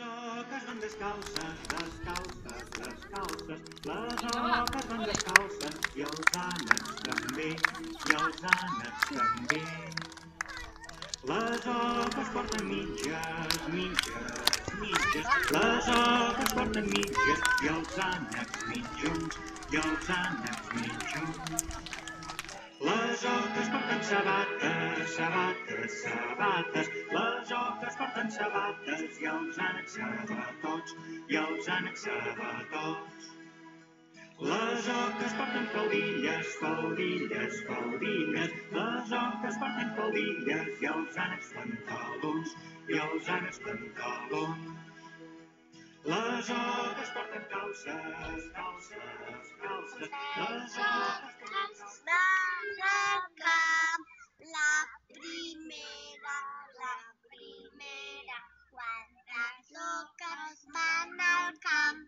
oques van descalces, descalces, descalces. Les oques van descalces i els ànecs també, i els ànecs també. Les oques porten mitges, mitges, mitges. Les oques porten mitges i els ànecs mitjons, i els ànecs mitjons. Les oques porten sabates, sabates, sabates. Les oques porten sabates i els ànecs sabatots, i els ànecs sabatots. Les oques porten faldilles, faldilles, faldilles. Les oques porten faldilles i els ànecs pantalons, i els ànecs pantalons. Les oques porten calces, calces, calces. Les oques porten calces. La primera, quantes oques van al camp.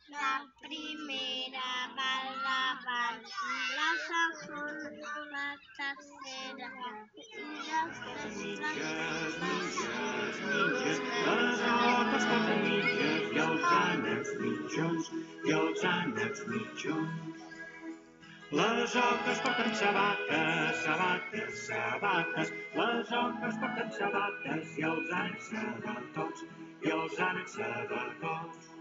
La primera va davant, la segona, la tercera i després Mitges, mitges, mitges. Les oques porten mitges i els ànecs mitjons, i els ànecs mitjons. Les oques porten sabates, sabates, sabates. Les oques porten sabates i els ànecs sabatots, i els ànecs sabatots.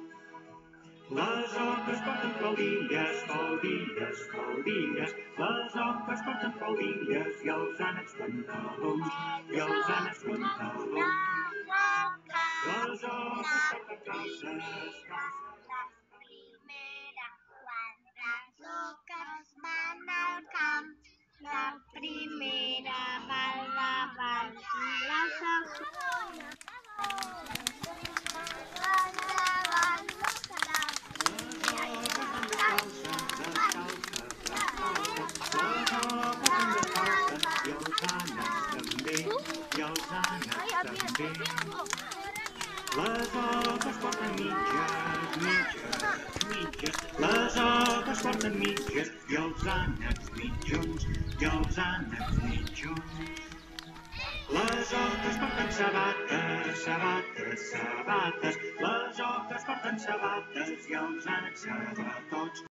Les oques porten faldilles, faldilles, faldilles. Les oques porten faldilles i els ànecs pantalons, i els ànecs pantalons. Les oques porten calces, calces. La primera, quantes oques van al camp. La primera va davant, la segona I els ànecs també. Les oques porten mitges, mitges, mitges. Les oques porten mitges i els ànecs mitjons, i els ànecs mitjons. Les oques porten sabates, sabates, sabates. Les oques porten sabates i els ànecs sabatots.